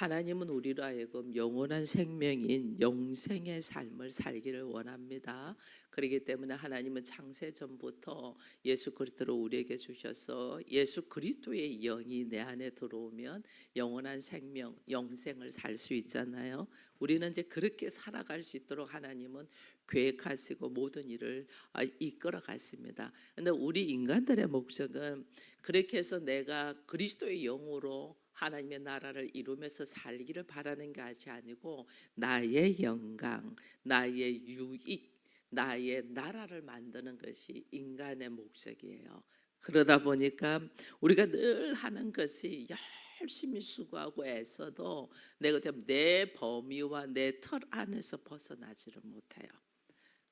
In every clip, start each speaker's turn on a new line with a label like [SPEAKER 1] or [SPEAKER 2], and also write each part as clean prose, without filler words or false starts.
[SPEAKER 1] 하나님은 우리로 하여금 영원한 생명인 영생의 삶을 살기를 원합니다. 그렇기 때문에 하나님은 창세 전부터 예수 그리스도를 우리에게 주셔서 예수 그리스도의 영이 내 안에 들어오면 영원한 생명, 영생을 살 수 있잖아요. 우리는 이제 그렇게 살아갈 수 있도록 하나님은 계획하시고 모든 일을 이끌어 갔습니다. 그런데 우리 인간들의 목적은 그렇게 해서 내가 그리스도의 영으로 하나님의 나라를 이루면서 살기를 바라는 것이 아니고 나의 영광, 나의 유익, 나의 나라를 만드는 것이 인간의 목적이에요. 그러다 보니까 우리가 늘 하는 것이 열심히 수고하고 애써도 내가 내 범위와 내 틀 안에서 벗어나지를 못해요.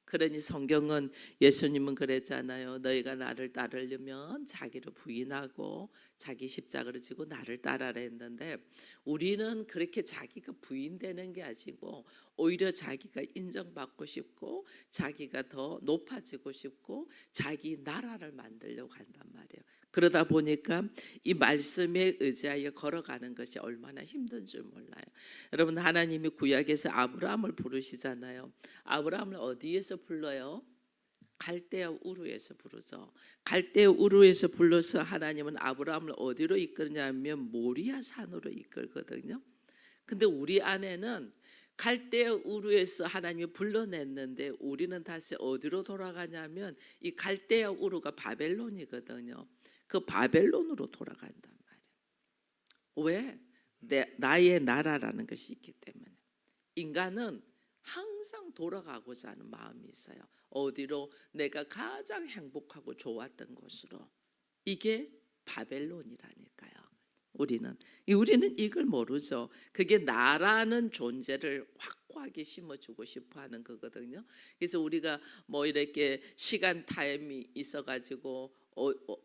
[SPEAKER 1] 그러니 성경은 예수님은 그랬잖아요. 너희가 나를 따르려면 자기를 부인하고 자기 십자가를 지고 나를 따라라 했는데, 우리는 그렇게 자기가 부인되는 게 아니고 오히려 자기가 인정받고 싶고 자기가 더 높아지고 싶고 자기 나라를 만들려고 한단 말이에요. 그러다 보니까 이 말씀에 의지하여 걸어가는 것이 얼마나 힘든 줄 몰라요. 여러분, 하나님이 구약에서 아브라함을 부르시잖아요. 아브라함을 어디에서 불러요? 갈대아 우르에서 부르죠. 갈대아 우르에서 불러서 하나님은 아브라함을 어디로 이끌냐면 모리아 산으로 이끌거든요. 근데 우리 안에는 갈대아 우르에서 하나님이 불러냈는데 우리는 다시 어디로 돌아가냐면 이 갈대아 우르가 바벨론이거든요. 그 바벨론으로 돌아간단 말이에요. 왜? 나의 나라라는 것이 있기 때문에. 인간은 항상 돌아가고자 하는 마음이 있어요. 어디로? 내가 가장 행복하고 좋았던 곳으로. 이게 바벨론이라니까요. 우리는 이걸 모르죠. 그게 나라는 존재를 확고하게 심어주고 싶어하는 거거든요. 그래서 우리가 뭐 이렇게 시간 타임이 있어가지고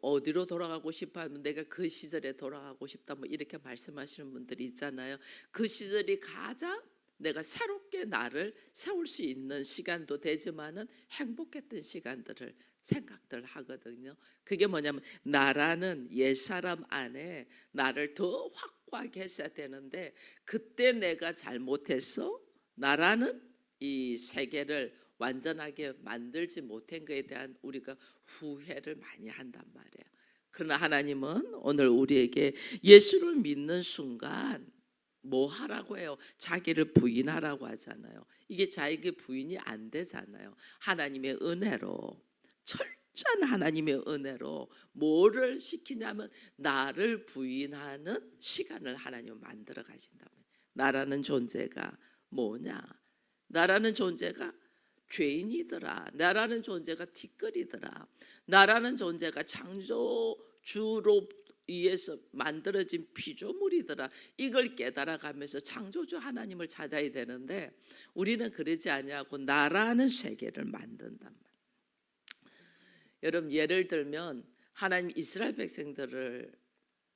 [SPEAKER 1] 어디로 돌아가고 싶어하면 내가 그 시절에 돌아가고 싶다 뭐 이렇게 말씀하시는 분들이 있잖아요. 그 시절이 가장 내가 새롭게 나를 세울 수 있는 시간도 되지만은 행복했던 시간들을 생각들 하거든요. 그게 뭐냐면 나라는 옛사람 안에 나를 더 확고하게 했어야 되는데 그때 내가 잘못해서 나라는 이 세계를 완전하게 만들지 못한 것에 대한 우리가 후회를 많이 한단 말이에요. 그러나 하나님은 오늘 우리에게 예수를 믿는 순간 뭐 하라고 해요? 자기를 부인하라고 하잖아요. 이게 자기 부인이 안 되잖아요. 하나님의 은혜로, 철저한 하나님의 은혜로 뭐를 시키냐면 나를 부인하는 시간을 하나님은 만들어 가신다고요. 나라는 존재가 뭐냐? 나라는 존재가 죄인이더라. 나라는 존재가 티끌이더라. 나라는 존재가 창조주로 의해서 만들어진 피조물이더라. 이걸 깨달아가면서 창조주 하나님을 찾아야 되는데 우리는 그러지 아니하고 나라는 세계를 만든단 말이에요. 여러분, 예를 들면 하나님 이스라엘 백성들을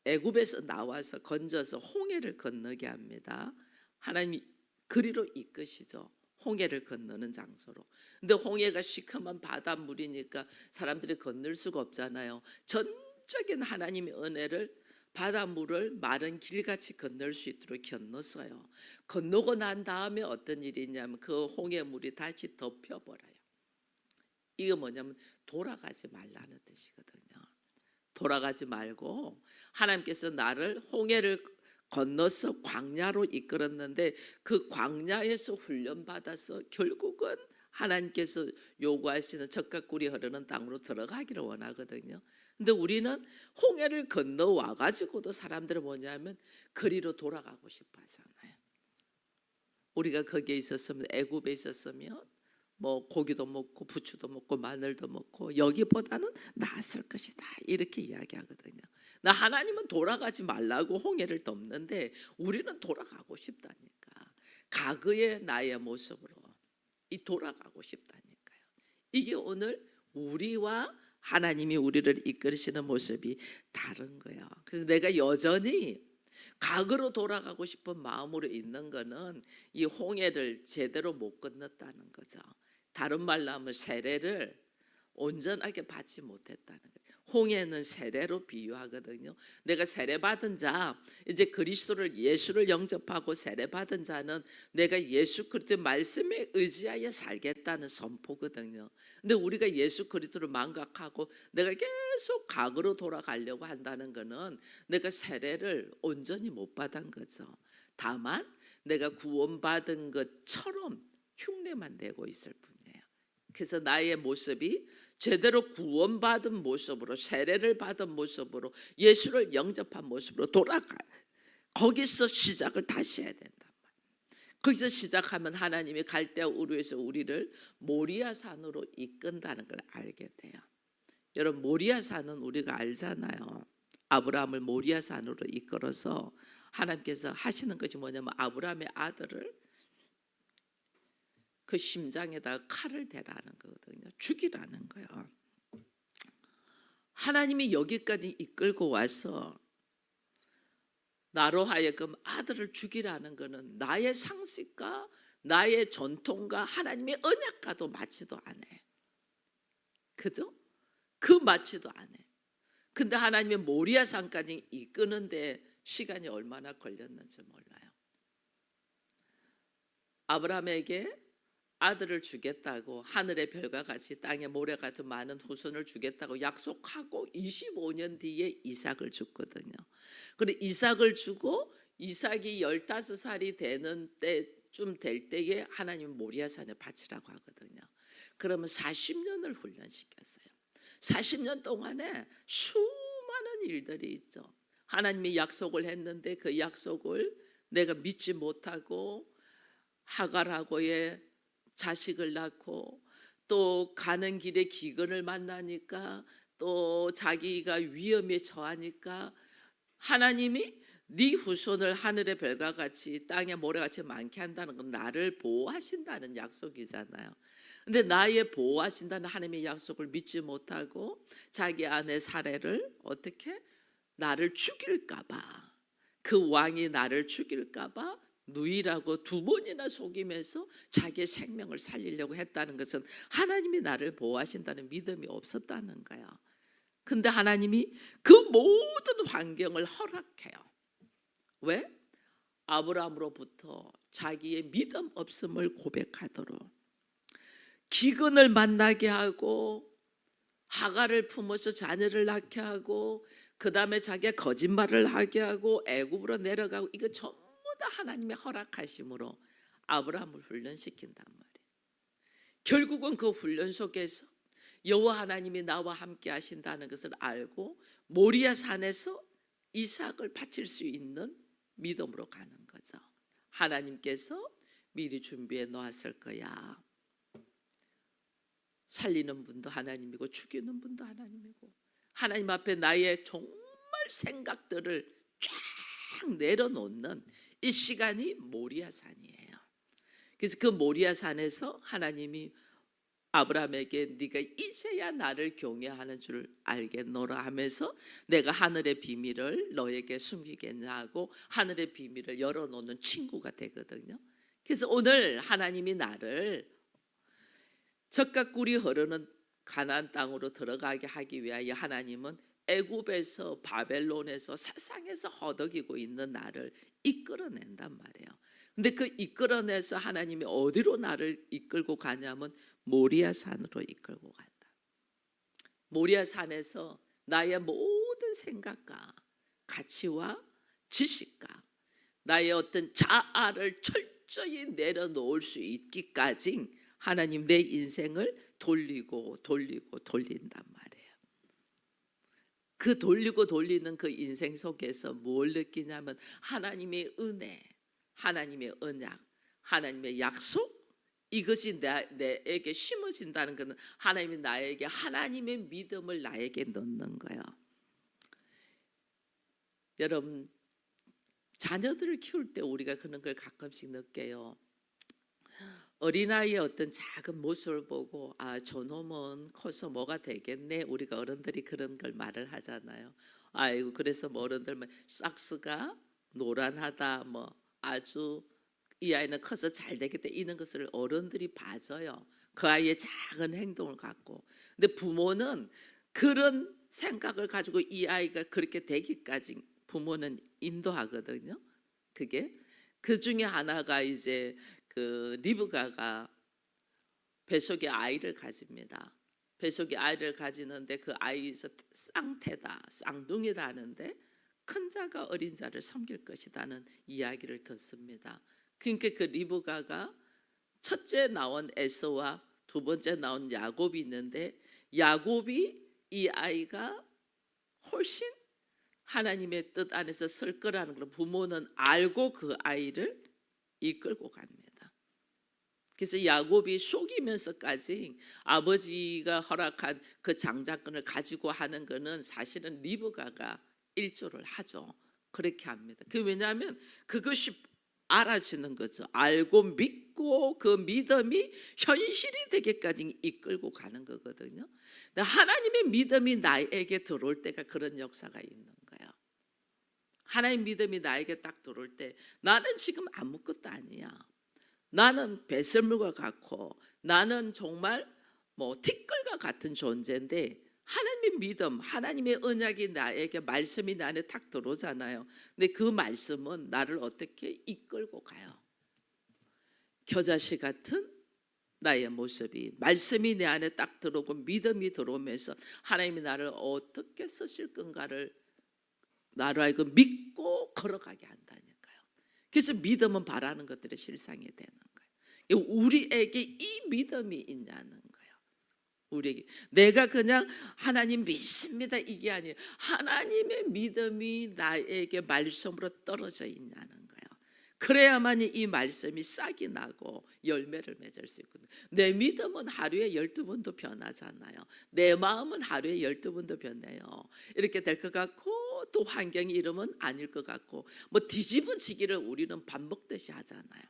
[SPEAKER 1] 애굽에서 나와서 건져서 홍해를 건너게 합니다. 하나님이 그리로 이끄시죠. 홍해를 건너는 장소로. 근데 홍해가 시커먼 바닷물이니까 사람들이 건널 수가 없잖아요. 전적인 하나님의 은혜를 바닷물을 마른 길같이 건널 수 있도록 건넜어요. 건너고 난 다음에 어떤 일이 있냐면 그 홍해물이 다시 덮여버려요. 이거 뭐냐면 돌아가지 말라는 뜻이거든요. 돌아가지 말고 하나님께서 나를 홍해를 건너서 광야로 이끌었는데 그 광야에서 훈련받아서 결국은 하나님께서 요구하시는 젖과 꿀이 흐르는 땅으로 들어가기를 원하거든요. 근데 우리는 홍해를 건너와 가지고도 사람들은 뭐냐면 그리로 돌아가고 싶어 하잖아요. 우리가 거기에 있었으면, 애굽에 있었으면 뭐 고기도 먹고 부추도 먹고 마늘도 먹고 여기보다는 나았을 것이다 이렇게 이야기하거든요. 나 하나님은 돌아가지 말라고 홍해를 덮는데 우리는 돌아가고 싶다니까. 과거의 나의 모습으로 돌아가고 싶다니까요. 이게 오늘 우리와 하나님이 우리를 이끌으시는 모습이 다른 거예요. 그래서 내가 여전히 과거로 돌아가고 싶은 마음으로 있는 거는 이 홍해를 제대로 못 건넜다는 거죠. 다른 말로 하면 세례를 온전하게 받지 못했다는 거예요. 홍해는 세례로 비유하거든요. 내가 세례받은 자, 이제 그리스도를 예수를 영접하고 세례받은 자는 내가 예수 그리스도의 말씀에 의지하여 살겠다는 선포거든요. 근데 우리가 예수 그리스도를 망각하고 내가 계속 과거로 돌아가려고 한다는 것은 내가 세례를 온전히 못 받은 거죠. 다만 내가 구원받은 것처럼 흉내만 내고 있을 뿐이에요. 그래서 나의 모습이 제대로 구원받은 모습으로, 세례를 받은 모습으로, 예수를 영접한 모습으로 돌아가요. 거기서 시작을 다시 해야 된단 말이에요. 거기서 시작하면 하나님이 갈대아 우르에서 우리를 모리아산으로 이끈다는 걸 알게 돼요. 여러분, 모리아산은 우리가 알잖아요. 아브라함을 모리아산으로 이끌어서 하나님께서 하시는 것이 뭐냐면 아브라함의 아들을 그 심장에다가 칼을 대라는 거거든요. 죽이라는 거예요. 하나님이 여기까지 이끌고 와서 나로 하여금 아들을 죽이라는 것은 나의 상식과 나의 전통과 하나님의 언약과도 맞지도 않아. 그죠? 그 맞지도 않아. 근데 하나님의 모리아산까지 이끄는데 시간이 얼마나 걸렸는지 몰라요. 아브라함에게 아들을 주겠다고, 하늘의 별과 같이 땅의 모래 같은 많은 후손을 주겠다고 약속하고 25년 뒤에 이삭을 줬거든요. 그리고 이삭을 주고 이삭이 15살이 되는 때쯤 될 때에 하나님 모리아산에 바치라고 하거든요. 그러면 40년을 훈련시켰어요. 40년 동안에 수많은 일들이 있죠. 하나님이 약속을 했는데 그 약속을 내가 믿지 못하고 하갈하고의 자식을 낳고, 또 가는 길에 기근을 만나니까, 또 자기가 위험에 처하니까 하나님이 네 후손을 하늘의 별과 같이 땅의 모래같이 많게 한다는 건 나를 보호하신다는 약속이잖아요. 근데 나의 보호하신다는 하나님의 약속을 믿지 못하고 자기 아내 사례를 어떻게 나를 죽일까 봐, 그 왕이 나를 죽일까 봐 누이라고 2번이나 속이면서 자기의 생명을 살리려고 했다는 것은 하나님이 나를 보호하신다는 믿음이 없었다는 거예요. 근데 하나님이 그 모든 환경을 허락해요. 왜? 아브라함으로부터 자기의 믿음 없음을 고백하도록, 기근을 만나게 하고, 하갈을 품어서 자녀를 낳게 하고, 그 다음에 자기가 거짓말을 하게 하고 애굽으로 내려가고, 이거 전부 다 하나님의 허락하심으로 아브라함을 훈련시킨단 말이에요. 결국은 그 훈련 속에서 여호와 하나님이 나와 함께 하신다는 것을 알고 모리아 산에서 이삭을 바칠 수 있는 믿음으로 가는 거죠. 하나님께서 미리 준비해 놓았을 거야. 살리는 분도 하나님이고 죽이는 분도 하나님이고, 하나님 앞에 나의 정말 생각들을 쫙 내려놓는 이 시간이 모리아산이에요. 그래서 그 모리아산에서 하나님이 아브라함에게 네가 이제야 나를 경외하는 줄 알겠노라 하면서 내가 하늘의 비밀을 너에게 숨기겠냐 하고 하늘의 비밀을 열어놓는 친구가 되거든요. 그래서 오늘 하나님이 나를 젖과 꿀이 흐르는 가나안 땅으로 들어가게 하기 위하여 하나님은 애굽에서, 바벨론에서, 세상에서 허덕이고 있는 나를 이끌어낸단 말이에요. 근데 그 이끌어내서 하나님이 어디로 나를 이끌고 가냐면 모리아 산으로 이끌고 간다. 모리아 산에서 나의 모든 생각과 가치와 지식과 나의 어떤 자아를 철저히 내려놓을 수 있기까지 하나님 내 인생을 돌리고 돌린단 말이에요. 그 돌리고 돌리는 그 인생 속에서 뭘 느끼냐면 하나님의 은혜, 하나님의 언약, 하나님의 약속, 이것이 내에게 심어진다는 것은 하나님이 나에게 하나님의 믿음을 나에게 넣는 거예요. 여러분, 자녀들을 키울 때 우리가 그런 걸 가끔씩 느껴요. 어린아이의 어떤 작은 모습을 보고 저놈은 커서 뭐가 되겠네, 우리가 어른들이 그런 걸 말을 하잖아요. 아이고, 그래서 뭐 어른들 싹스가 노란하다, 뭐 아주 이 아이는 커서 잘 되겠다, 이런 것을 어른들이 봐줘요. 그 아이의 작은 행동을 갖고. 근데 부모는 그런 생각을 가지고 이 아이가 그렇게 되기까지 부모는 인도하거든요. 그게 그 중에 하나가 이제 그 리브가가 뱃속에 아이를 가집니다. 뱃속에 아이를 가지는데 그 아이에서 쌍태다, 쌍둥이다 하는데 큰 자가 어린 자를 섬길 것이다는 이야기를 듣습니다. 그러니까 그 리브가가 첫째 나온 에서와 두 번째 나온 야곱이 있는데 야곱이 이 아이가 훨씬 하나님의 뜻 안에서 설 거라는 걸 부모는 알고 그 아이를 이끌고 갑니다. 그래서 야곱이 속이면서까지 아버지가 허락한 그 장자권을 가지고 하는 거는 사실은 리브가가 일조를 하죠. 그렇게 합니다. 그 왜냐하면 그것이 알아지는 거죠. 알고 믿고 그 믿음이 현실이 되기까지 이끌고 가는 거거든요. 근데 하나님의 믿음이 나에게 들어올 때가 그런 역사가 있는 거예요. 하나님 믿음이 나에게 딱 들어올 때 나는 지금 아무것도 아니야. 나는 배설물과 같고 나는 정말 뭐 티끌과 같은 존재인데 하나님의 믿음, 하나님의 언약이 나에게 말씀이 내 안에 탁 들어오잖아요. 근데 그 말씀은 나를 어떻게 이끌고 가요. 겨자씨 같은 나의 모습이 말씀이 내 안에 딱 들어오고 믿음이 들어오면서 하나님이 나를 어떻게 쓰실 건가를 나로 하여금 믿고 걸어가게 한다니까요. 그래서 믿음은 바라는 것들의 실상이 되는 거예요. 우리에게 이 믿음이 있냐는 거예요. 우리에게 내가 그냥 하나님 믿습니다 이게 아니에요. 하나님의 믿음이 나에게 말씀으로 떨어져 있냐는 거예요. 그래야만이 이 말씀이 싹이 나고 열매를 맺을 수 있거든요. 내 믿음은 하루에 12번도 변하잖아요. 내 마음은 하루에 12번도 변해요. 이렇게 될 것 같고 또 환경이 이러면 아닐 것 같고 뭐 뒤집어지기를 우리는 반복듯이 하잖아요.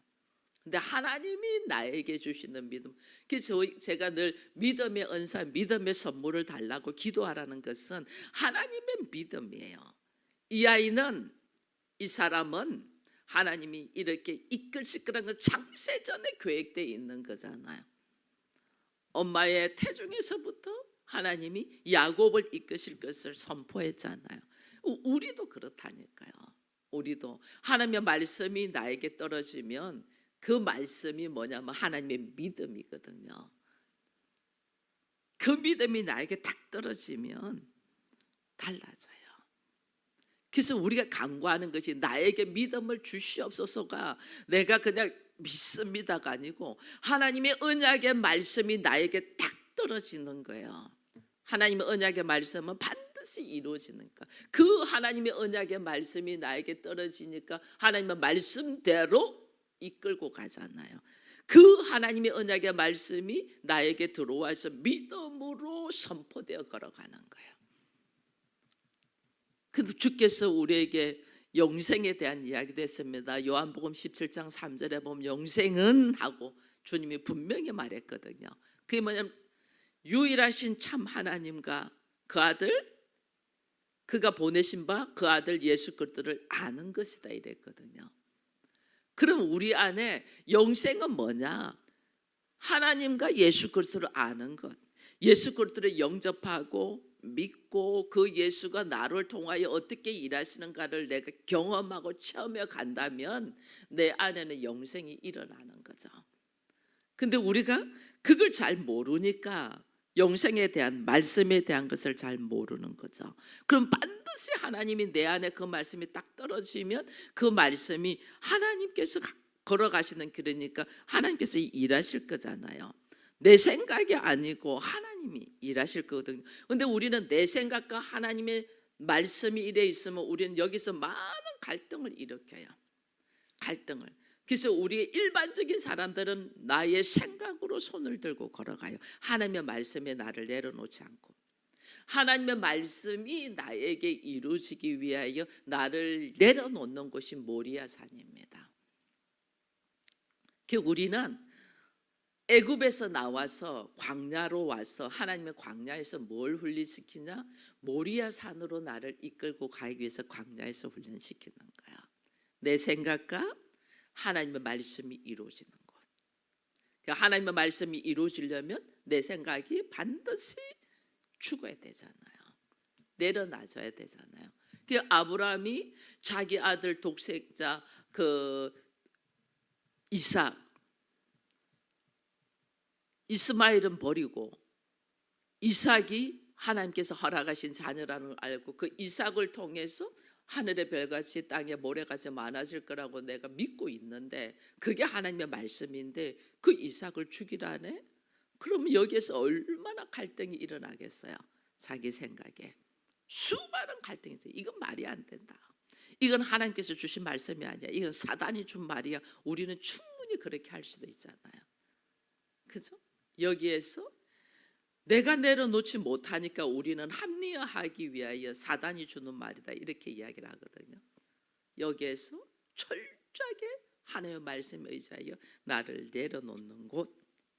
[SPEAKER 1] 근데 하나님이 나에게 주시는 믿음, 그래서 제가 늘 믿음의 은사, 믿음의 선물을 달라고 기도하라는 것은 하나님의 믿음이에요. 이 아이는, 이 사람은 하나님이 이렇게 이끌실 거라는 건 창세전에 계획되어 있는 거잖아요. 엄마의 태중에서부터 하나님이 야곱을 이끄실 것을 선포했잖아요. 우리도 그렇다니까요. 우리도 하나님의 말씀이 나에게 떨어지면 그 말씀이 뭐냐면 하나님의 믿음이거든요. 그 믿음이 나에게 딱 떨어지면 달라져요. 그래서 우리가 간구하는 것이 나에게 믿음을 주시옵소서가 내가 그냥 믿습니다가 아니고 하나님의 언약의 말씀이 나에게 딱 떨어지는 거예요. 하나님의 언약의 말씀은 반드시 이루어지니까 그 하나님의 언약의 말씀이 나에게 떨어지니까 하나님의 말씀대로 이끌고 가잖아요. 그 하나님의 언약의 말씀이 나에게 들어와서 믿음으로 선포되어 걸어가는 거예요. 근데 주께서 우리에게 영생에 대한 이야기도 했습니다. 요한복음 17장 3절에 보면 영생은 하고 주님이 분명히 말했거든요. 그게 뭐냐면 유일하신 참 하나님과 그 아들, 그가 보내신 바 그 아들 예수 그리스도를 아는 것이다 이랬거든요. 그럼 우리 안에 영생은 뭐냐? 하나님과 예수 그리스도를 아는 것, 예수 그리스도를 영접하고 믿고 그 예수가 나를 통하여 어떻게 일하시는가를 내가 경험하고 체험해 간다면 내 안에는 영생이 일어나는 거죠. 근데 우리가 그걸 잘 모르니까 영생에 대한 말씀에 대한 것을 잘 모르는 거죠. 그럼 반드시 하나님이 내 안에 그 말씀이 딱 떨어지면 그 말씀이 하나님께서 걸어가시는 길이니까 하나님께서 일하실 거잖아요. 내 생각이 아니고 하나님이 일하실 거거든요. 근데 우리는 내 생각과 하나님의 말씀이 이래 있으면 우리는 여기서 많은 갈등을 일으켜요. 갈등을. 그래서 우리 일반적인 사람들은 나의 생각으로 손을 들고 걸어가요. 하나님의 말씀에 나를 내려놓지 않고 하나님의 말씀이 나에게 이루어지기 위하여 나를 내려놓는 곳이 모리아 산입니다. 우리는 애굽에서 나와서 광야로 와서 하나님의 광야에서 뭘 훈련시키냐? 모리아 산으로 나를 이끌고 가기 위해서 광야에서 훈련시키는 거야. 내 생각과 하나님의 말씀이 이루어지는 것. 그러니까 하나님의 말씀이 이루어지려면 내 생각이 반드시 죽어야 되잖아요. 내려놔줘야 되잖아요. 그 아브라함이 자기 아들 독생자 그 이스마엘은 버리고 이삭이 하나님께서 허락하신 자녀라는 걸 알고 그 이삭을 통해서 하늘의 별같이 땅에 모래같이 많아질 거라고 내가 믿고 있는데 그게 하나님의 말씀인데 그 이삭을 죽이라네? 그러면 여기에서 얼마나 갈등이 일어나겠어요? 자기 생각에 수많은 갈등이 있어요. 이건 말이 안 된다. 이건 하나님께서 주신 말씀이 아니야. 이건 사단이 준 말이야. 우리는 충분히 그렇게 할 수도 있잖아요. 그죠? 여기에서 내가 내려놓지 못하니까 우리는 합리화하기 위하여 사단이 주는 말이다 이렇게 이야기를 하거든요. 여기에서 철저하게 하나님의 말씀에 의지하여 나를 내려놓는 곳,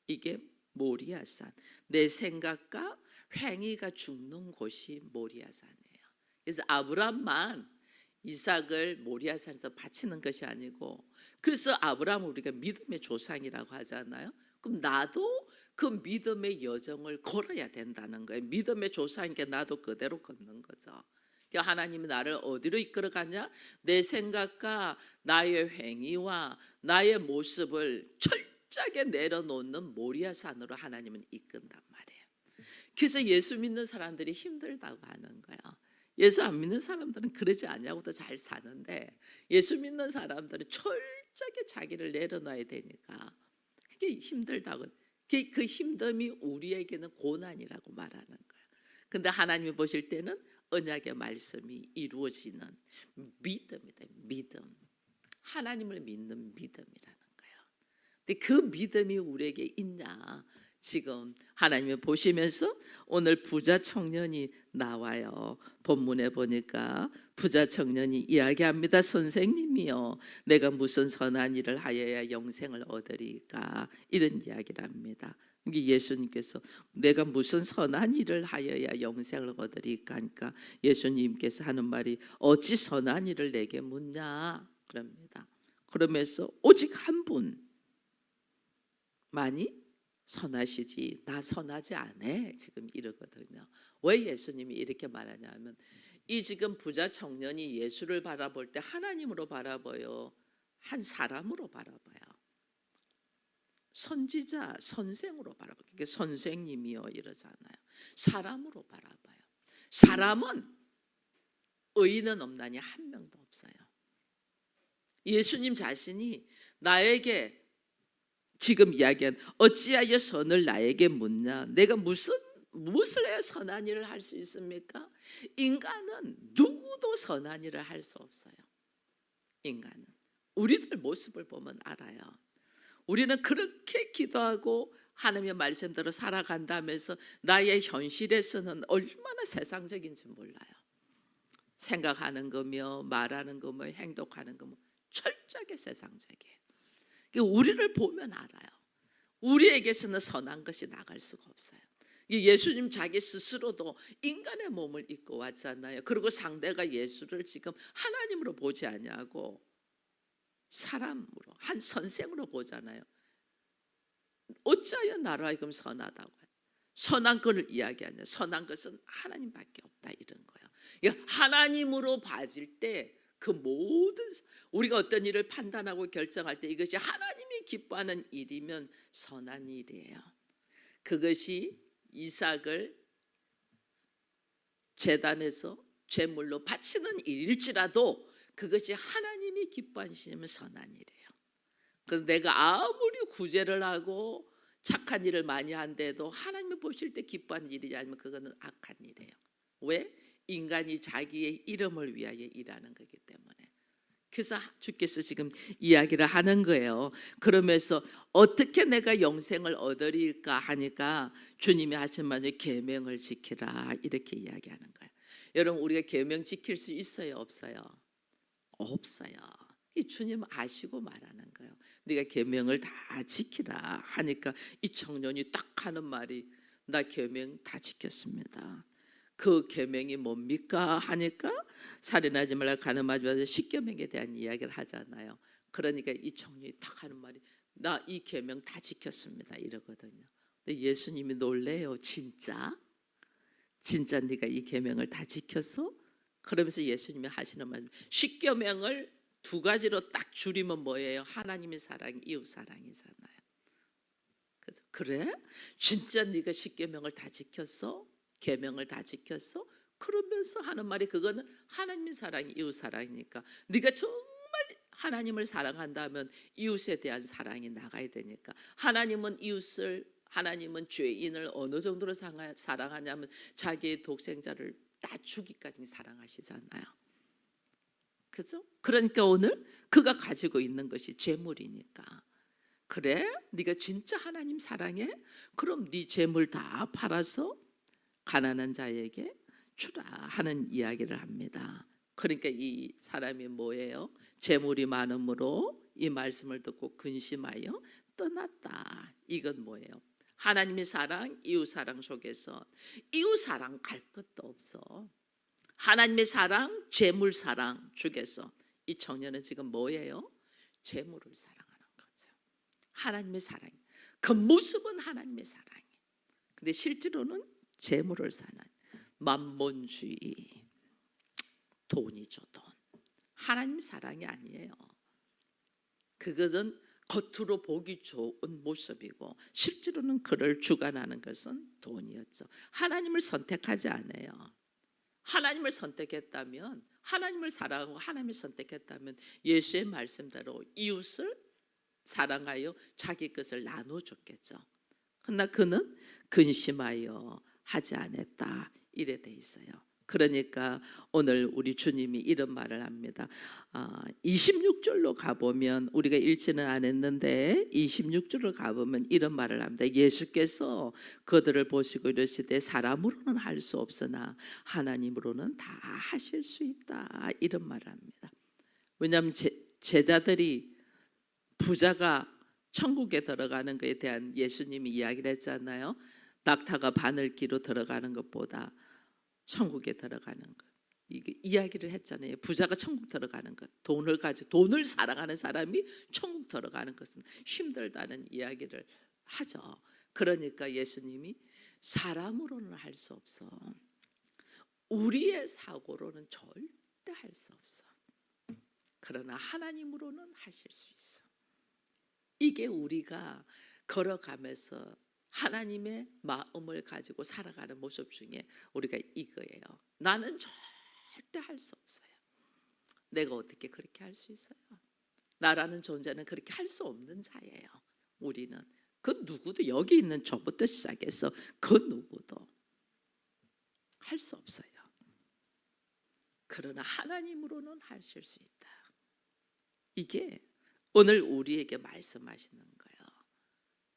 [SPEAKER 1] 이게 모리아산, 내 생각과 행위가 죽는 곳이 모리아산이에요. 그래서 아브람만 이삭을 모리아산에서 바치는 것이 아니고, 그래서 아브람을 우리가 믿음의 조상이라고 하잖아요. 그럼 나도 그 믿음의 여정을 걸어야 된다는 거예요. 믿음의 조상이니까 나도 그대로 걷는 거죠. 그러니까 하나님이 나를 어디로 이끌어가냐? 내 생각과 나의 행위와 나의 모습을 철저하게 내려놓는 모리아산으로 하나님은 이끈단 말이에요. 그래서 예수 믿는 사람들이 힘들다고 하는 거예요. 예수 안 믿는 사람들은 그러지 않냐고도 잘 사는데, 예수 믿는 사람들은 철저하게 자기를 내려놔야 되니까 그게 힘들다고. 그 힘듦이 우리에게는 고난이라고 말하는 거예요. 근데 하나님이 보실 때는 언약의 말씀이 이루어지는 믿음이다. 믿음. 하나님을 믿는 믿음이라는 거예요. 근데 그 믿음이 우리에게 있냐? 지금 하나님을 보시면서 오늘 부자 청년이 나와요. 본문에 보니까 부자 청년이 이야기합니다. 선생님이요, 내가 무슨 선한 일을 하여야 영생을 얻으리까? 이런 이야기를 합니다. 이게 예수님께서 내가 무슨 선한 일을 하여야 영생을 얻으리까 하니까 예수님께서 하는 말이 어찌 선한 일을 내게 묻냐 그럽니다. 그러면서 오직 한 분만이 선하시지 나 선하지 않아 지금 이러거든요. 왜 예수님이 이렇게 말하냐면, 이 지금 부자 청년이 예수를 바라볼 때 하나님으로 바라봐요, 한 사람으로 바라봐요? 선지자, 선생으로 바라봐요. 그게 선생님이요 이러잖아요. 사람으로 바라봐요. 사람은 의인은 없나니 한 명도 없어요. 예수님 자신이 나에게 지금 이야기한 어찌하여 선을 나에게 묻냐? 내가 무엇을 해야 선한 일을 할 수 있습니까? 인간은 누구도 선한 일을 할 수 없어요. 인간은 우리들 모습을 보면 알아요. 우리는 그렇게 기도하고 하나님의 말씀대로 살아간다면서 나의 현실에서는 얼마나 세상적인지 몰라요. 생각하는 거며 말하는 거며 행동하는 거며 철저하게 세상적이에요. 우리를 보면 알아요. 우리에게서는 선한 것이 나갈 수가 없어요. 예수님 자기 스스로도 인간의 몸을 입고 왔잖아요. 그리고 상대가 예수를 지금 하나님으로 보지 않냐고 사람으로, 한 선생으로 보잖아요. 어찌하여 나로 하여금 선하다고 해요? 선한 것을 이야기하냐? 선한 것은 하나님밖에 없다 이런 거예요. 하나님으로 봐질 때 그 모든, 우리가 어떤 일을 판단하고 결정할 때 이것이 하나님이 기뻐하는 일이면 선한 일이에요. 그것이 이삭을 제단에서 제물로 바치는 일일지라도 그것이 하나님이 기뻐하시면 선한 일이에요. 그런데 내가 아무리 구제를 하고 착한 일을 많이 한데도 하나님이 보실 때 기뻐하는 일이 아니면 그거는 악한 일이에요. 왜? 인간이 자기의 이름을 위하여 일하는 거기 때문에. 그래서 주께서 지금 이야기를 하는 거예요. 그러면서 어떻게 내가 영생을 얻으리까 하니까 주님이 하신 말씀 계명을 지키라 이렇게 이야기하는 거예요. 여러분, 우리가 계명 지킬 수 있어요 없어요? 없어요. 이 주님 아시고 말하는 거예요. 네가 계명을 다 지키라 하니까 이 청년이 딱 하는 말이 나 계명 다 지켰습니다. 그 계명이 뭡니까 하니까 살인하지 말라, 간음하지 말라, 십계명에 대한 이야기를 하잖아요. 그러니까 이 청년이 딱 하는 말이 나 이 계명 다 지켰습니다 이러거든요. 근데 예수님이 놀래요. 진짜? 진짜 네가 이 계명을 다 지켰어? 그러면서 예수님이 하시는 말씀, 십계명을 두 가지로 딱 줄이면 뭐예요? 하나님의 사랑, 이웃 사랑이잖아요. 그래서 그래? 진짜 네가 십계명을 다 지켰어? 계명을 다 지켰어? 그러면서 하는 말이 그거는 하나님의 사랑이 이웃 사랑이니까 네가 정말 하나님을 사랑한다면 이웃에 대한 사랑이 나가야 되니까 하나님은 죄인을 어느 정도로 사랑하냐면 자기의 독생자를 다 주기까지 사랑하시잖아요. 그죠? 그러니까 오늘 그가 가지고 있는 것이 재물이니까 그래? 네가 진짜 하나님 사랑해? 그럼 네 재물 다 팔아서 가난한 자에게 주라 하는 이야기를 합니다. 그러니까 이 사람이 뭐예요? 재물이 많음으로 이 말씀을 듣고 근심하여 떠났다. 이건 뭐예요? 하나님의 사랑, 이웃 사랑 속에서 이웃 사랑 갈 것도 없어. 하나님의 사랑, 재물 사랑 중에서 이 청년은 지금 뭐예요? 재물을 사랑하는 거죠. 하나님의 사랑. 그 모습은 하나님의 사랑이. 근데 실제로는 재물을 사는 만몬주의, 돈이죠, 돈. 하나님 사랑이 아니에요. 그것은 겉으로 보기 좋은 모습이고 실제로는 그를 주관하는 것은 돈이었죠. 하나님을 선택하지 않아요. 하나님을 선택했다면, 하나님을 사랑하고 하나님을 선택했다면 예수의 말씀대로 이웃을 사랑하여 자기 것을 나눠줬겠죠. 그러나 그는 근심하여 하지 않았다 이래 돼 있어요. 그러니까 오늘 우리 주님이 이런 말을 합니다. 26절로 가보면 우리가 읽지는 않았는데 26절로 가보면 이런 말을 합니다. 예수께서 그들을 보시고 이르시되 사람으로는 할 수 없으나 하나님으로는 다 하실 수 있다 이런 말을 합니다. 왜냐하면 제자들이 부자가 천국에 들어가는 것에 대한 예수님이 이야기를 했잖아요. 낙타가 바늘기로 들어가는 것보다 천국에 들어가는 것, 이게 이야기를 했잖아요. 부자가 천국 들어가는 것, 돈을 사랑하는 사람이 천국 들어가는 것은 힘들다는 이야기를 하죠. 그러니까 예수님이 사람으로는 할 수 없어. 우리의 사고로는 절대 할 수 없어. 그러나 하나님으로는 하실 수 있어. 이게 우리가 걸어가면서 하나님의 마음을 가지고 살아가는 모습 중에 우리가 이거예요. 나는 절대 할 수 없어요. 내가 어떻게 그렇게 할 수 있어요? 나라는 존재는 그렇게 할 수 없는 자예요. 우리는 그 누구도 여기 있는 저부터 시작해서 그 누구도 할 수 없어요. 그러나 하나님으로는 하실 수 있다. 이게 오늘 우리에게 말씀하시는 거예요.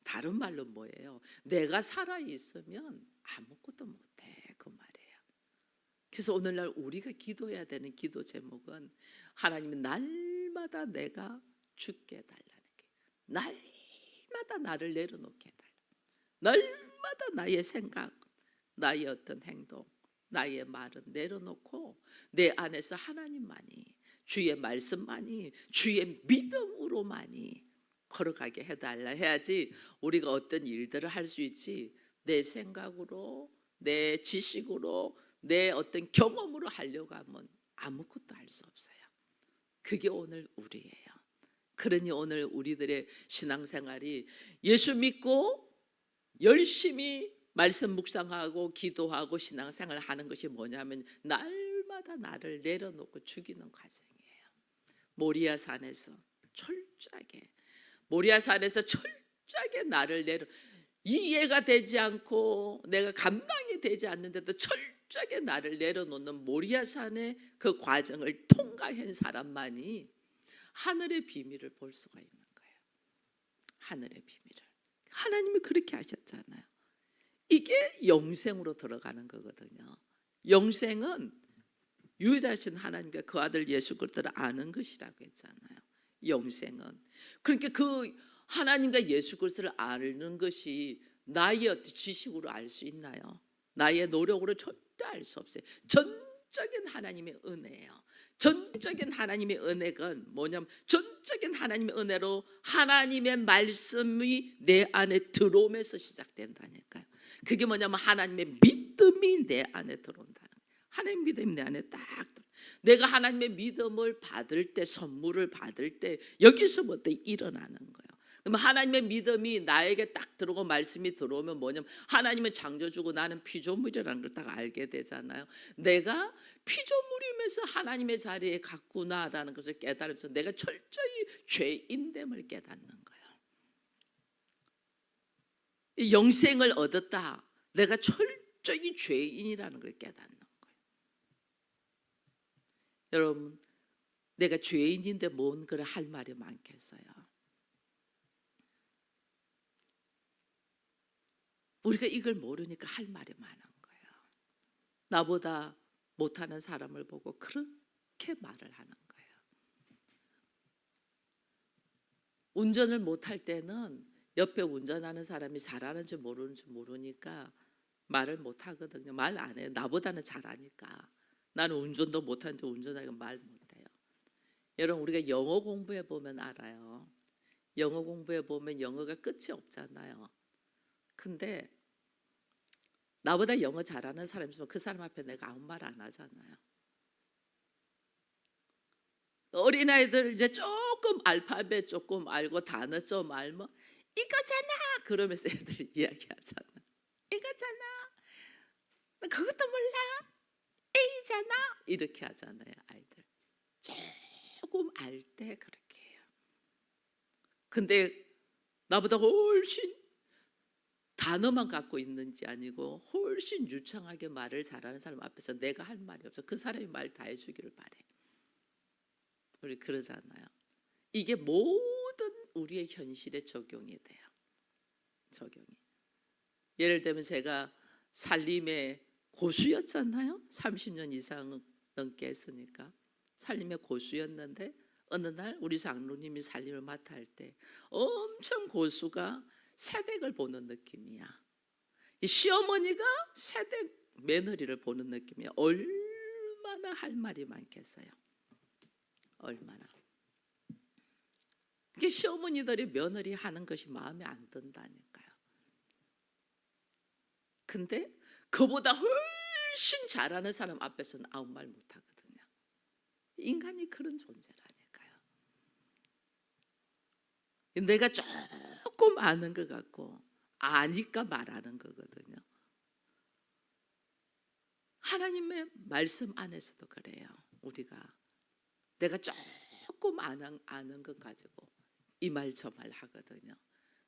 [SPEAKER 1] 다른 말로 뭐예요? 내가 살아있으면 아무것도 못해 그 말이에요. 그래서 오늘날 우리가 기도해야 되는 기도 제목은 하나님은 날마다 내가 죽게 해달라는 게, 날마다 나를 내려놓게 해달라. 날마다 나의 생각, 나의 어떤 행동, 나의 말은 내려놓고 내 안에서 하나님만이, 주의 말씀만이, 주의 믿음으로만이 걸어가게 해달라 해야지 우리가 어떤 일들을 할 수 있지, 내 생각으로, 내 지식으로, 내 어떤 경험으로 하려고 하면 아무것도 할 수 없어요. 그게 오늘 우리예요. 그러니 오늘 우리들의 신앙생활이 예수 믿고 열심히 말씀 묵상하고 기도하고 신앙생활 하는 것이 뭐냐면 날마다 나를 내려놓고 죽이는 과정이에요. 모리아산에서 철저하게 나를 이해가 되지 않고 내가 감당이 되지 않는데도 철저하게 나를 내려놓는 모리아산의 그 과정을 통과한 사람만이 하늘의 비밀을 볼 수가 있는 거예요. 하늘의 비밀을 하나님이 그렇게 하셨잖아요. 이게 영생으로 들어가는 거거든요. 영생은 유일하신 하나님과 그 아들 예수 그리스도를 아는 것이라고 했잖아요. 영생은. 그러니까 그 하나님과 예수 그리스도를 아는 것이 나의 어떤 지식으로 알 수 있나요? 나의 노력으로 절대 알 수 없어요. 전적인 하나님의 은혜예요. 전적인 하나님의 은혜가 뭐냐면 전적인 하나님의 은혜로 하나님의 말씀이 내 안에 들어오면서 시작된다니까요. 그게 뭐냐면 하나님의 믿음이 내 안에 들어온다는 거예요. 하나님의 믿음이 내 안에 딱 들어. 내가 하나님의 믿음을 받을 때, 선물을 받을 때 여기서부터 일어나는 거예요. 그럼 하나님의 믿음이 나에게 딱 들어오고 말씀이 들어오면 뭐냐면 하나님은 창조주고 나는 피조물이라는 걸 딱 알게 되잖아요. 내가 피조물이면서 하나님의 자리에 갔구나라는 것을 깨달으면서 내가 철저히 죄인됨을 깨닫는 거예요. 영생을 얻었다. 내가 철저히 죄인이라는 걸 깨닫는 거예요. 여러분, 내가 죄인인데 뭔가를 할 말이 많겠어요? 우리가 이걸 모르니까 할 말이 많은 거예요. 나보다 못하는 사람을 보고 그렇게 말을 하는 거예요. 운전을 못할 때는 옆에 운전하는 사람이 잘하는지 모르는지 모르니까 말을 못하거든요. 말 안 해요. 나보다는 잘하니까. 나는 운전도 못하는데 운전하니까 말 못해요. 여러분, 우리가 영어 공부해 보면 알아요. 영어 공부해 보면 영어가 끝이 없잖아요. 근데 나보다 영어 잘하는 사람이 있으면 그 사람 앞에 내가 아무 말 안 하잖아요. 어린아이들 이제 조금 알파벳 조금 알고 단어 좀 알면 이거잖아 그러면서 애들 이야기하잖아. 이거잖아. 나 그것도 몰라. A잖아. 이렇게 하잖아요. 아이들 조금 알 때 그렇게 해요. 근데 나보다 훨씬 단어만 갖고 있는지 아니고 훨씬 유창하게 말을 잘하는 사람 앞에서 내가 할 말이 없어. 그 사람이 말 다 해주기를 바래. 우리 그러잖아요. 이게 모든 우리의 현실에 적용이 돼요. 적용이. 예를 들면 제가 살림의 고수였잖아요. 30년 이상 넘게 했으니까 살림의 고수였는데 어느 날 우리 장로님이 살림을 맡아 할 때 엄청 고수가 새댁을 보는 느낌이야. 이 시어머니가 새댁 며느리를 보는 느낌이야. 얼마나 할 말이 많겠어요. 얼마나. 이게 시어머니들이 며느리 하는 것이 마음에 안 든다니까요. 근데 그보다 훨씬 잘하는 사람 앞에서는 아무 말 못하거든요. 인간이 그런 존재라니까요. 내가 조금 아는 것 같고 아니까 말하는 거거든요. 하나님의 말씀 안에서도 그래요. 우리가 내가 조금 아는 것 가지고 이 말 저 말 하거든요.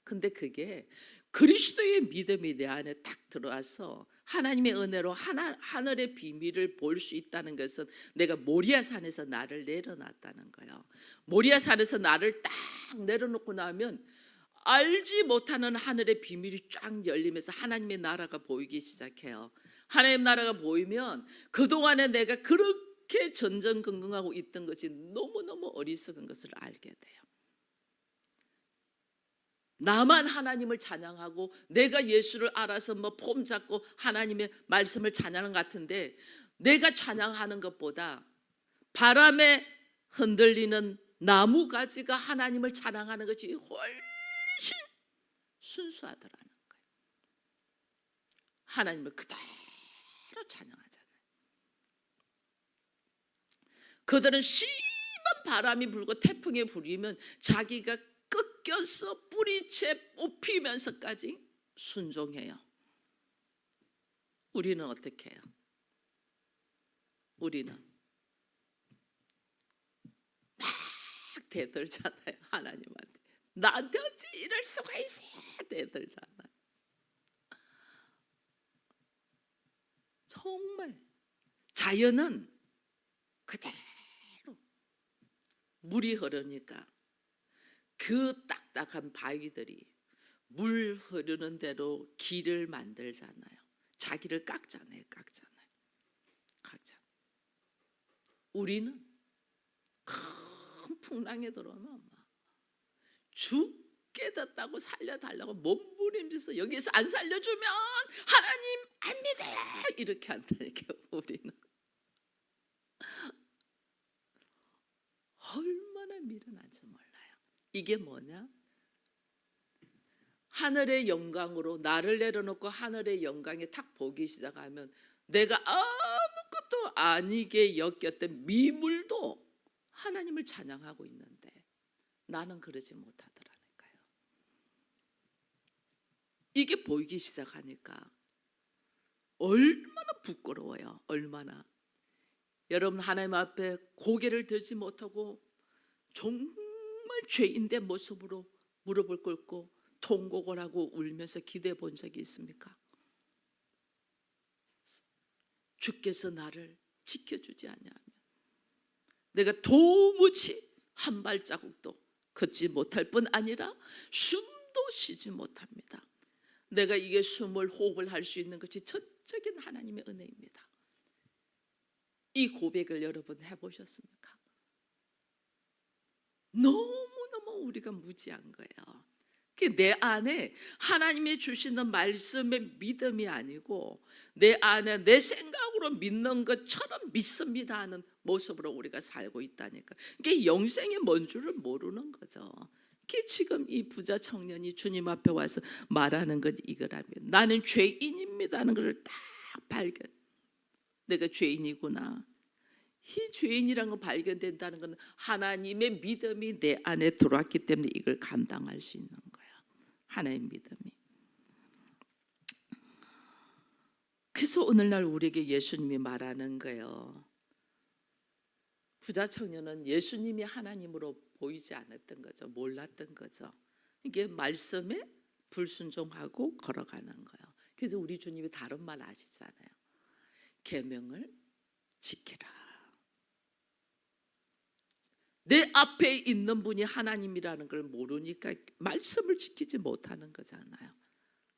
[SPEAKER 1] 근데 그게 그리스도의 믿음이 내 안에 딱 들어와서 하나님의 은혜로 하늘의 비밀을 볼 수 있다는 것은 내가 모리아산에서 나를 내려놨다는 거예요. 모리아산에서 나를 딱 내려놓고 나면 알지 못하는 하늘의 비밀이 쫙 열리면서 하나님의 나라가 보이기 시작해요. 하나님 나라가 보이면 그동안에 내가 그렇게 전전긍긍하고 있던 것이 너무너무 어리석은 것을 알게 돼요. 나만 하나님을 찬양하고 내가 예수를 알아서 뭐 폼 잡고 하나님의 말씀을 찬양하는 것 같은데 내가 찬양하는 것보다 바람에 흔들리는 나무가지가 하나님을 찬양하는 것이 훨씬 순수하더라는 거예요. 하나님을 그대로 찬양하잖아요. 그들은 심한 바람이 불고 태풍이 불이면 자기가 꺾여서 뿌리채 뽑히면서까지 순종해요. 우리는 어떻게 해요? 우리는 막 대들잖아요. 하나님한테 나한테 어찌 이럴 수가 있어 대들잖아요. 정말 자연은 그대로 물이 흐르니까 그 딱딱한 바위들이 물 흐르는 대로 길을 만들잖아요. 자기를 깎잖아요. 우리는 큰 풍랑에 들어오면 죽게 됐다고 살려달라고 몸부림쳐서 여기서 안 살려주면 하나님 안 믿어요 이렇게 한다니까. 우리는 얼마나 미련한지 몰라요. 이게 뭐냐? 하늘의 영광으로 나를 내려놓고 하늘의 영광에 탁 보기 시작하면 내가 아무것도 아니게 여겼던 미물도 하나님을 찬양하고 있는데 나는 그러지 못하더라니까요. 이게 보이기 시작하니까 얼마나 부끄러워요. 얼마나. 여러분, 하나님 앞에 고개를 들지 못하고 정말 죄인된 모습으로 무릎을 꿇고 통곡을 하고 울면서 기도해 본 적이 있습니까? 주께서 나를 지켜주지 않냐면 내가 도무지 한 발자국도 걷지 못할 뿐 아니라 숨도 쉬지 못합니다. 내가 이게 숨을 호흡을 할 수 있는 것이 전적인 하나님의 은혜입니다. 이 고백을 여러분 해보셨습니까? 너무너무 우리가 무지한 거예요. 내 안에 하나님이 주시는 말씀의 믿음이 아니고 내 안에 내 생각으로 믿는 것처럼 믿습니다 하는 모습으로 우리가 살고 있다니까. 이게 영생이 뭔 줄을 모르는 거죠. 지금 이 부자 청년이 주님 앞에 와서 말하는 건 이거라면 나는 죄인입니다 하는 것을 딱 발견. 내가 죄인이구나. 이 죄인이라는 거 발견된다는 건 하나님의 믿음이 내 안에 들어왔기 때문에 이걸 감당할 수 있는 거야. 하나님의 믿음이. 그래서 오늘날 우리에게 예수님이 말하는 거예요. 부자 청년은 예수님이 하나님으로 보이지 않았던 거죠. 몰랐던 거죠. 이게 말씀에 불순종하고 걸어가는 거예요. 그래서 우리 주님이 다른 말 아시잖아요. 계명을 지키라. 내 앞에 있는 분이 하나님이라는 걸 모르니까 말씀을 지키지 못하는 거잖아요.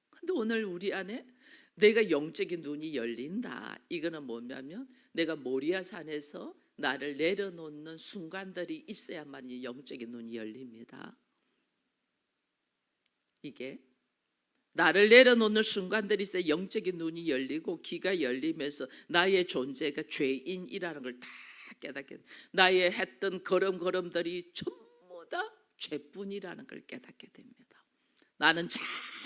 [SPEAKER 1] 근데 오늘 우리 안에 내가 영적인 눈이 열린다. 이거는 뭐냐면 내가 모리아산에서 나를 내려놓는 순간들이 있어야만 영적인 눈이 열립니다. 이게 나를 내려놓는 순간들이 있어야 영적인 눈이 열리고 귀가 열리면서 나의 존재가 죄인이라는 걸 다 깨닫게, 나의 했던 걸음걸음들이 전부 다 죄뿐이라는 걸 깨닫게 됩니다. 나는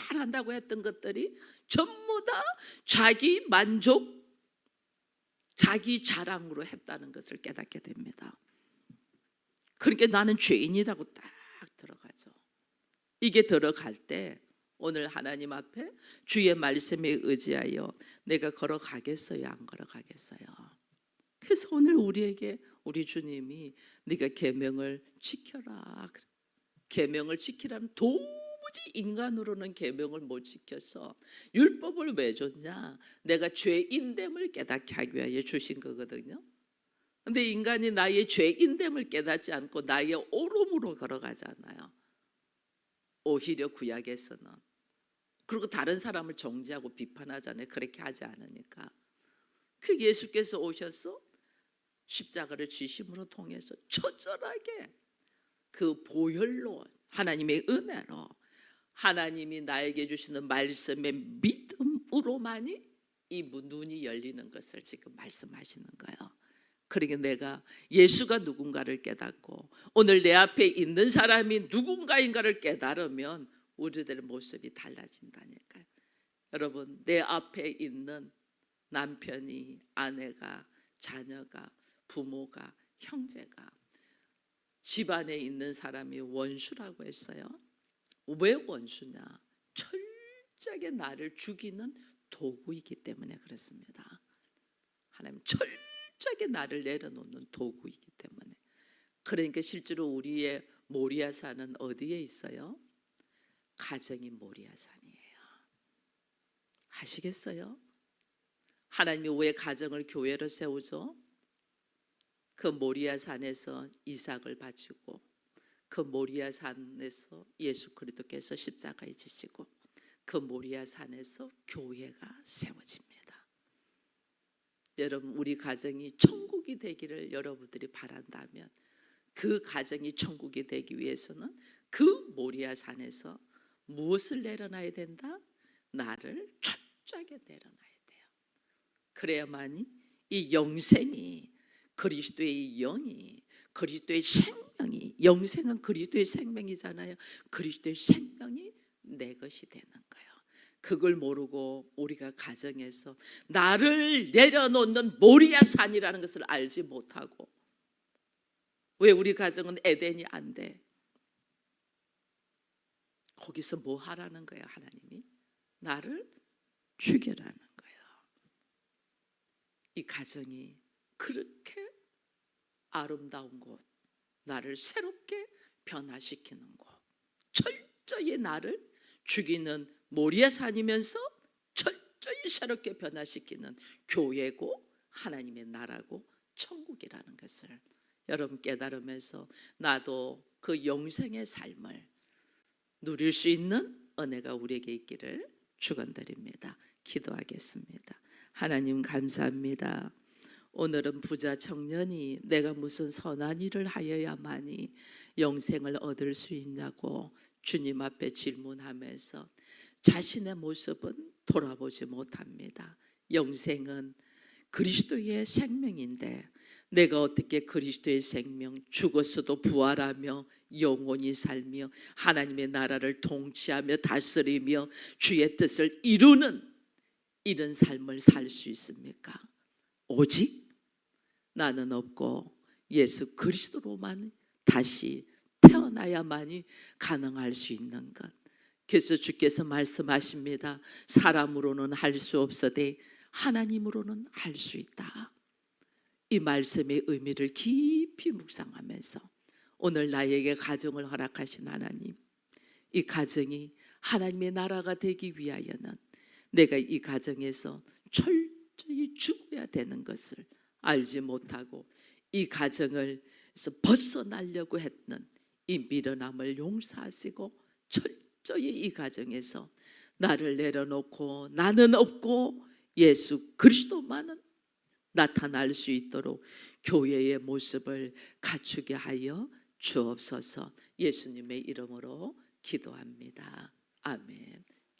[SPEAKER 1] 잘한다고 했던 것들이 전부 다 자기 만족, 자기 자랑으로 했다는 것을 깨닫게 됩니다. 그러니까 나는 죄인이라고 딱 들어가죠. 이게 들어갈 때 오늘 하나님 앞에 주의 말씀에 의지하여 내가 걸어가겠어요, 안 걸어가겠어요? 그래서 오늘 우리에게 우리 주님이 네가 계명을 지켜라. 계명을 지키라는 도무지 인간으로는 계명을 못 지켜서 율법을 왜 줬냐? 내가 죄인됨을 깨닫게 하기 위하여 주신 거거든요. 근데 인간이 나의 죄인됨을 깨닫지 않고 나의 옳음으로 걸어가잖아요. 오히려 구약에서는. 그리고 다른 사람을 정죄하고 비판하잖아요. 그렇게 하지 않으니까. 그 예수께서 오셔서 십자가를 지심으로 통해서 처절하게 그 보혈로 하나님의 은혜로 하나님이 나에게 주시는 말씀의 믿음으로만이 이 눈이 열리는 것을 지금 말씀하시는 거예요. 그러니까 내가 예수가 누군가를 깨닫고 오늘 내 앞에 있는 사람이 누군가인가를 깨달으면 우리들의 모습이 달라진다니까요. 여러분, 내 앞에 있는 남편이, 아내가, 자녀가, 부모가, 형제가, 집안에 있는 사람이 원수라고 했어요. 왜 원수냐? 철저하게 나를 죽이는 도구이기 때문에 그렇습니다. 하나님 철저하게 나를 내려놓는 도구이기 때문에. 그러니까 실제로 우리의 모리아산은 어디에 있어요? 가정이 모리아산이에요. 아시겠어요? 하나님이 왜 가정을 교회로 세우죠? 그 모리아산에서 이삭을 바치고 그 모리아산에서 예수 그리스도께서 십자가에 지시고 그 모리아산에서 교회가 세워집니다. 여러분, 우리 가정이 천국이 되기를 여러분들이 바란다면 그 가정이 천국이 되기 위해서는 그 모리아산에서 무엇을 내려놔야 된다? 나를 철저하게 내려놔야 돼요. 그래야만이 이 영생이, 그리스도의 영이, 그리스도의 생명이, 영생은 그리스도의 생명이잖아요. 그리스도의 생명이 내 것이 되는 거예요. 그걸 모르고 우리가 가정에서 나를 내려놓는 모리아 산이라는 것을 알지 못하고, 왜 우리 가정은 에덴이 안 돼? 거기서 뭐 하라는 거예요? 하나님이 나를 죽여라는 거예요. 이 가정이 그렇게 아름다운 곳, 나를 새롭게 변화시키는 곳, 철저히 나를 죽이는 모리아산이면서 철저히 새롭게 변화시키는 교회고 하나님의 나라고 천국이라는 것을 여러분 깨달으면서 나도 그 영생의 삶을 누릴 수 있는 은혜가 우리에게 있기를 축원드립니다. 기도하겠습니다. 하나님 감사합니다. 오늘은 부자 청년이 내가 무슨 선한 일을 하여야만이 영생을 얻을 수 있냐고 주님 앞에 질문하면서 자신의 모습은 돌아보지 못합니다. 영생은 그리스도의 생명인데 내가 어떻게 그리스도의 생명, 죽었어도 부활하며 영원히 살며 하나님의 나라를 통치하며 다스리며 주의 뜻을 이루는 이런 삶을 살 수 있습니까? 오직 나는 없고 예수 그리스도로만 다시 태어나야만이 가능할 수 있는 것. 그래서 주께서 말씀하십니다. 사람으로는 할 수 없으되 하나님으로는 할 수 있다. 이 말씀의 의미를 깊이 묵상하면서 오늘 나에게 가정을 허락하신 하나님, 이 가정이 하나님의 나라가 되기 위하여는 내가 이 가정에서 철저히 죽어야 되는 것을 알지 못하고 이 가정을 벗어나려고 했던 이 미련함을 용서하시고 철저히 이 가정에서 나를 내려놓고 나는 없고 예수 그리스도만은 나타날 수 있도록 교회의 모습을 갖추게 하여 주옵소서. 예수님의 이름으로 기도합니다. 아멘.